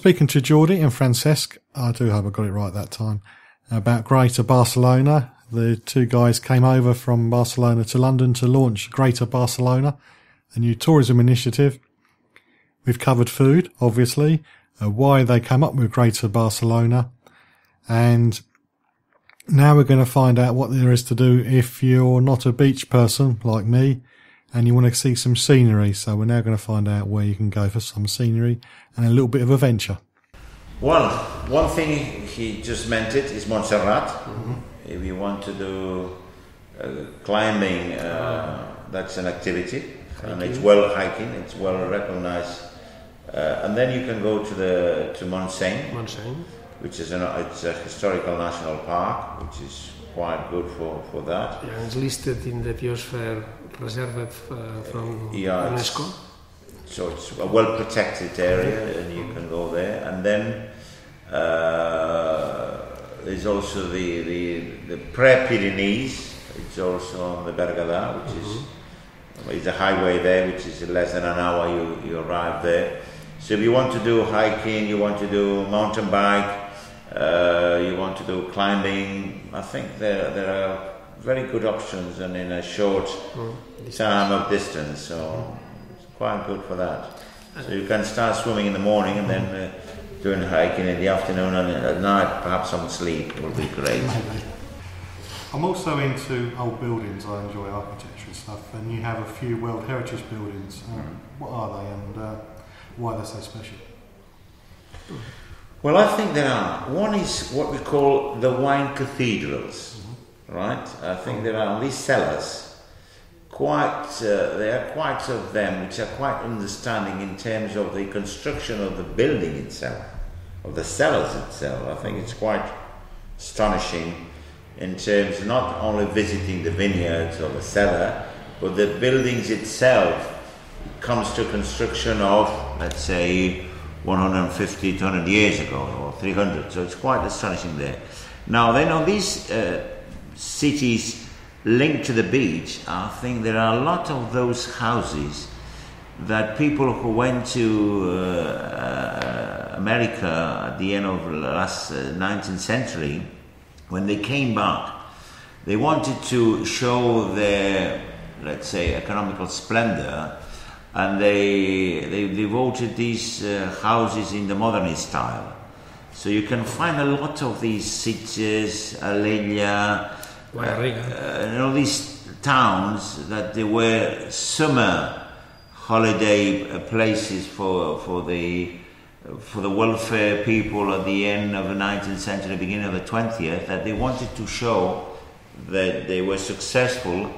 speaking to Geordie and Francesc, I do hope I got it right that time, about Greater Barcelona. The two guys came over from Barcelona to London to launch Greater Barcelona, a new tourism initiative. We've covered food, obviously, why they came up with Greater Barcelona, and now we're going to find out what there is to do if you're not a beach person like me and you want to see some scenery. So we're now going to find out where you can go for some scenery and a little bit of adventure. Well, one thing he just mentioned is Montserrat. Mm-hmm. If you want to do climbing, that's an activity. And it's well hiking, it's well recognized. And then you can go to Montseny, which is it's a historical national park, which is quite good for that. Yeah, it's listed in the Biosphere Reserve from UNESCO. So it's a well protected area, and you can go there. And then there's also the Pre-Pyrenees. It's also on the Berguedà, which is a highway there, which is less than an hour you arrive there. So if you want to do hiking, you want to do mountain bike, you want to do climbing, I think there are very good options and in a short time of distance, so it's quite good for that. So you can start swimming in the morning and then doing hiking in the afternoon, and at night perhaps some sleep will be great. I'm also into old buildings. I enjoy architecture and stuff, and you have a few World Heritage buildings. What are they and why they're so special? Well, I think there are. One is what we call the wine cathedrals, right? I think there are these cellars. There are quite of them which are quite understanding in terms of the construction of the building itself, of the cellars itself. I think it's quite astonishing in terms not only visiting the vineyards or the cellar, but the buildings itself comes to construction of, let's say, 150, 200 years ago, or 300, so it's quite astonishing there. Now, then on these cities linked to the beach, I think there are a lot of those houses that people who went to America at the end of the last 19th century, when they came back, they wanted to show their, let's say, economical splendor, and they devoted these houses in the modernist style. So you can find a lot of these cities, Alella, and all these towns that they were summer holiday places for the welfare people at the end of the 19th century, beginning of the 20th, that they wanted to show that they were successful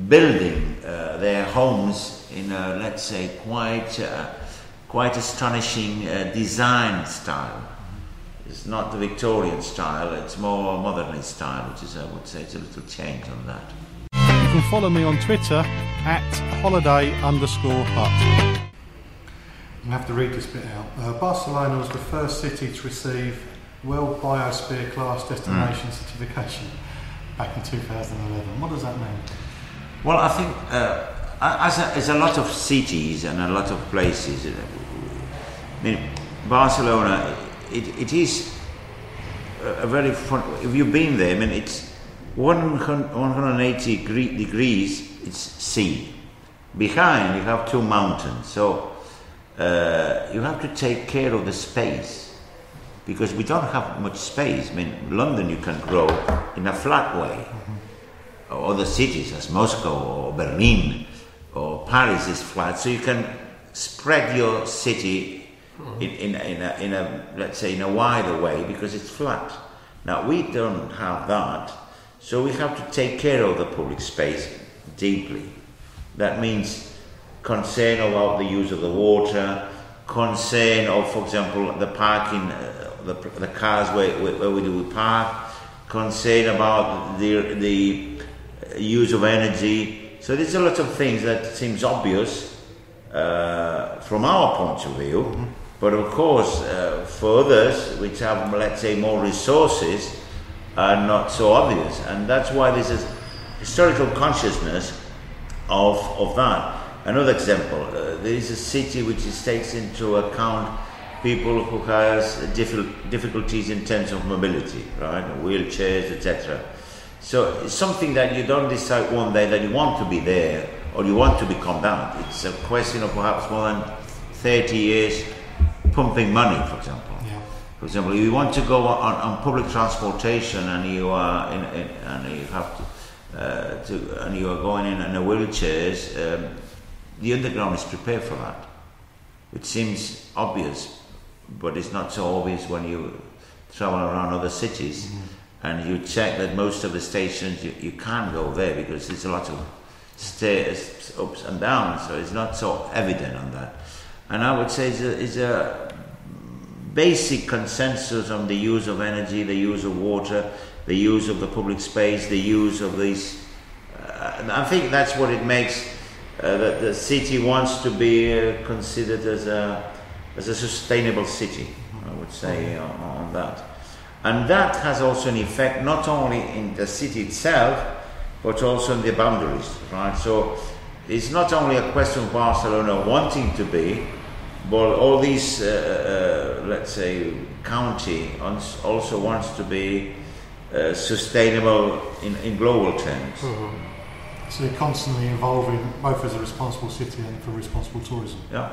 building their homes in a, let's say, quite astonishing design style. It's not the Victorian style, it's more modernist style, which is, I would say, it's a little change on that. You can follow me on Twitter @holiday_hut. You have to read this bit out. Barcelona was the first city to receive World Biosphere Class Destination certification back in 2011. What does that mean? Well, I think as a lot of cities and a lot of places, I mean, Barcelona, it is a very fun. If you've been there, I mean, it's 180 degrees. It's sea. Behind you have two mountains, so you have to take care of the space, because we don't have much space. I mean, London you can grow in a flat way. Other cities as Moscow or Berlin or Paris is flat, so you can spread your city in a let's say in a wider way because it's flat. Now we don't have that, so we have to take care of the public space deeply. That means concern about the use of the water, concern of, for example, the parking, the cars where we park, concern about the use of energy. So there's a lot of things that seems obvious from our point of view, but of course for others which have, let's say, more resources are not so obvious, and that's why there's a historical consciousness of that. Another example, there is a city which takes into account people who has difficulties in terms of mobility, right? Wheelchairs, etc. So it's something that you don't decide one day that you want to be there or you want to become that. It's a question of perhaps more than 30 years pumping money, for example. Yeah. For example, if you want to go on public transportation and you are and you have and you are going in a wheelchairs, the underground is prepared for that. It seems obvious, but it's not so obvious when you travel around other cities. And you check that most of the stations you can't go there because there's a lot of stairs, ups and downs, so it's not so evident on that. And I would say it's a basic consensus on the use of energy, the use of water, the use of the public space, the use of these. And I think that's what it makes that the city wants to be considered as a sustainable city. I would say on that. And that has also an effect not only in the city itself, but also in the boundaries, right? So it's not only a question of Barcelona wanting to be, but all these, let's say, county also wants to be sustainable in global terms. So you're constantly evolving, both as a responsible city and for responsible tourism. Yeah.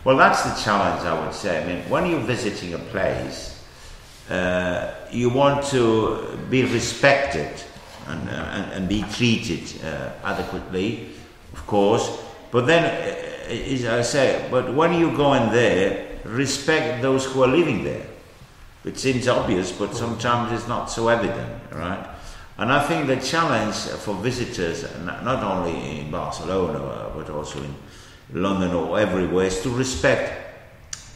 Well, that's the challenge, I would say. I mean, when you're visiting a place, you want to be respected and be treated adequately, of course. But then, as I say, but when you go in there, respect those who are living there. It seems obvious, but sometimes it's not so evident, right? And I think the challenge for visitors, not only in Barcelona, but also in London or everywhere, is to respect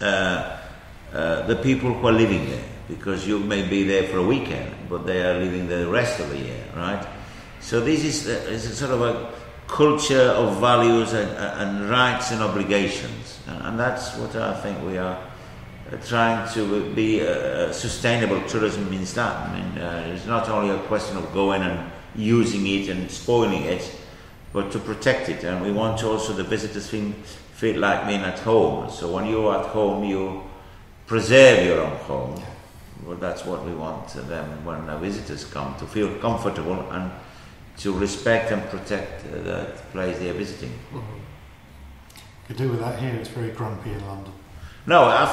the people who are living there. Because you may be there for a weekend, but they are living there the rest of the year, right? So this is a sort of a culture of values and rights and obligations, and that's what I think we are trying to be. Sustainable tourism means that. I mean, it's not only a question of going and using it and spoiling it, but to protect it. And we want also the visitors feel like being at home. So when you're at home, you preserve your own home. Well, that's what we want them when our visitors come, to feel comfortable and to respect and protect the place they are visiting. Could do with that here. It's very grumpy in London. No, I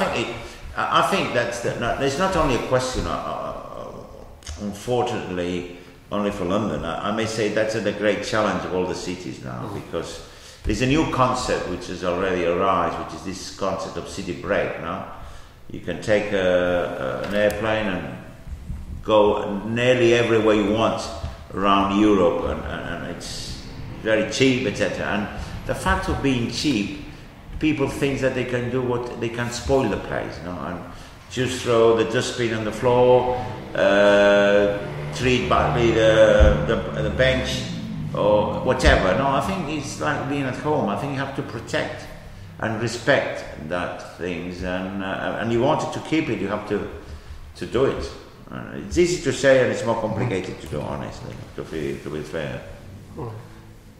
think that's there's not only a question, unfortunately, only for London. I may say that's the great challenge of all the cities now, because there's a new concept which has already arisen, which is this concept of city break. Now, you can take an airplane and go nearly everywhere you want around Europe, and it's very cheap, etc. And the fact of being cheap, people think that they can do what they can spoil the place, you know, and just throw the dustbin on the floor, treat badly the bench or whatever. No, I think it's like being at home. I think you have to protect and respect that things, and you wanted to keep it, you have to do it. It's easy to say and it's more complicated to do, honestly, to be fair.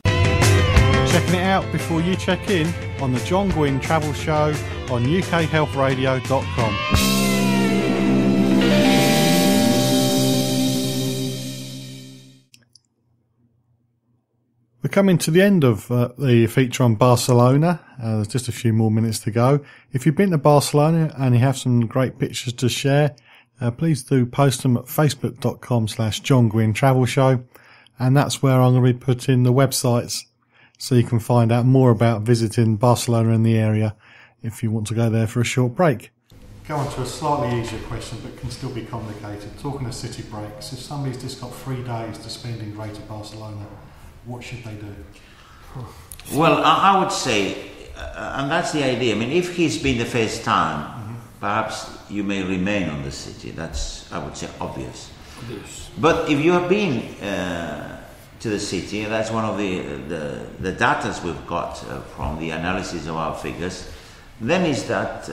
Checking it out before you check in on the John Guinn Travel Show on ukhealthradio.com. We're coming to the end of the feature on Barcelona. There's just a few more minutes to go. If you've been to Barcelona and you have some great pictures to share, please do post them at facebook.com/John Guinn Travel Show. And that's where I'm going to be putting the websites so you can find out more about visiting Barcelona and the area if you want to go there for a short break. Go on to a slightly easier question, but can still be complicated. Talking of city breaks, if somebody's just got 3 days to spend in Greater Barcelona, what should they do? Well, I would say, and that's the idea. I mean, if he's been the first time, perhaps you may remain on the city. That's, I would say, obvious. But if you have been to the city, and that's one of the data we've got from the analysis of our figures, then is that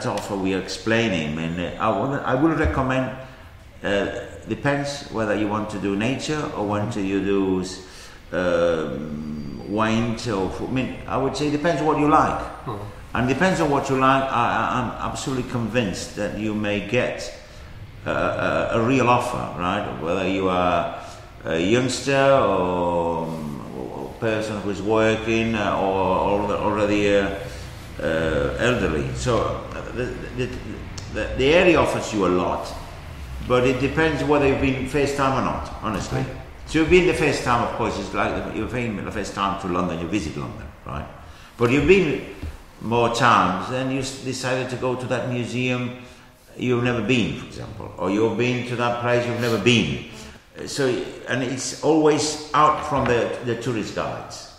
offer we are explaining. And I would recommend, depends whether you want to do nature or want to you do wine or food. I mean, I would say it depends what you like. And depends on what you like. I'm absolutely convinced that you may get a real offer, right? Whether you are a youngster or a person who is working or already elderly. So the area offers you a lot, but it depends whether you've been first time or not, honestly. Okay. So you've been the first time, of course, it's like you've been the first time to London, you visit London, right? But you've been more times, and you decided to go to that museum you've never been, for example, or you've been to that place you've never been. So, and it's always out from the tourist guides.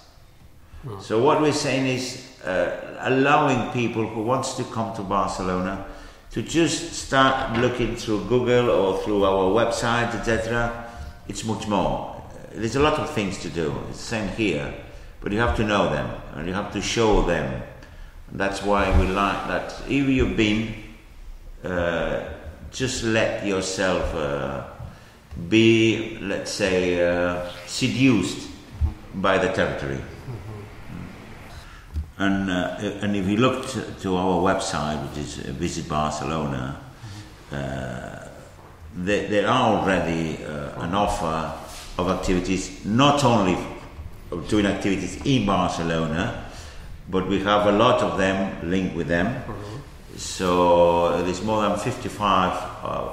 Oh. So what we're saying is allowing people who wants to come to Barcelona to just start looking through Google or through our website, etc. It's much more. There's a lot of things to do. It's the same here, but you have to know them and you have to show them. And that's why we like that. If you've been, just let yourself be, let's say, seduced by the territory. And if you look to our website, which is Visit Barcelona, there are already an offer of activities, not only of doing activities in Barcelona, but we have a lot of them linked with them. Mm-hmm. So there's more than 55,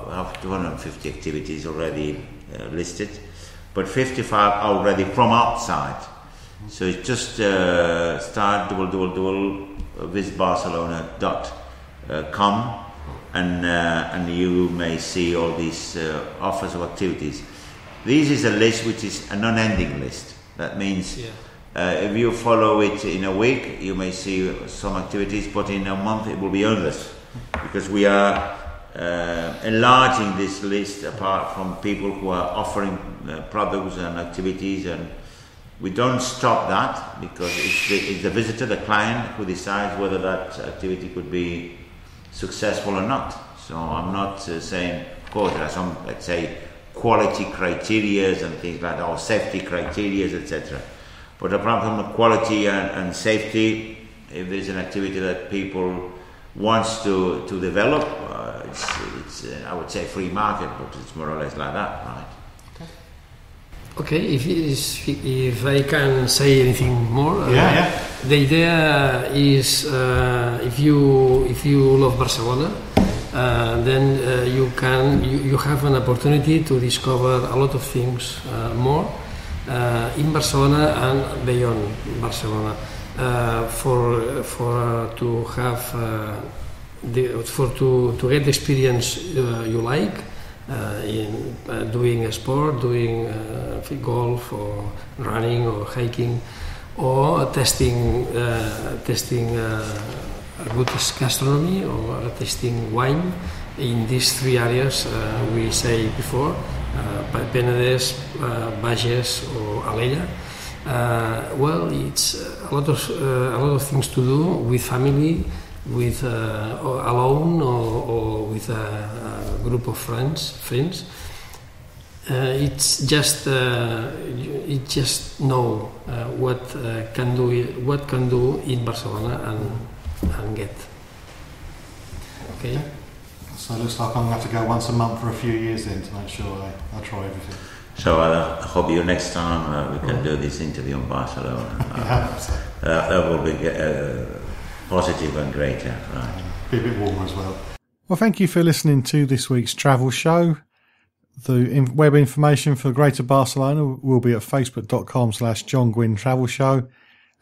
we have 250 activities already listed, but 55 already from outside. So it's just start visitbarcelona.com and you may see all these offers of activities. This is a list which is a non-ending list. That means if you follow it in a week, you may see some activities, but in a month it will be others, because we are enlarging this list apart from people who are offering products and activities, and we don't stop that because it's the visitor, the client, who decides whether that activity could be successful or not. So I'm not saying, of course, there are some, let's say, quality criteria and things like that, or safety criteria, etc. But apart from the quality and safety, if there's an activity that people wants to develop, it's I would say free market, but it's more or less like that, right? Okay, if I can say anything more, the idea is if you love Barcelona, then you have an opportunity to discover a lot of things more in Barcelona and beyond Barcelona. To get the experience you like. In doing a sport, doing golf or running or hiking, or testing a good gastronomy or tasting wine in these three areas we say before, Penedès, Bages or Alella. Well, it's a lot of things to do with family, with alone or with a group of friends. It's just know what can do in Barcelona and get. Okay. So it looks like I'm going to have to go once a month for a few years then to make sure I try everything. So I hope you next time we can do this interview in Barcelona. That will be positive and greater, right? Be a bit warmer as well. Well, thank you for listening to this week's travel show. The web information for Greater Barcelona will be at facebook.com/John Guinn Travel Show,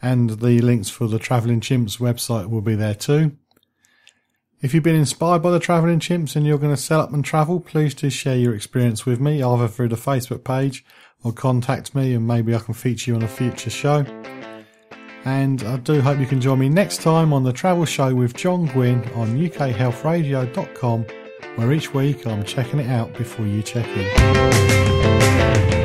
and the links for the Traveling Chimps website will be there too. If you've been inspired by the Traveling Chimps and you're going to set up and travel, please do share your experience with me, either through the Facebook page or contact me, and maybe I can feature you on a future show. And I do hope you can join me next time on the Travel Show with John Guinn on ukhealthradio.com, where each week I'm checking it out before you check in.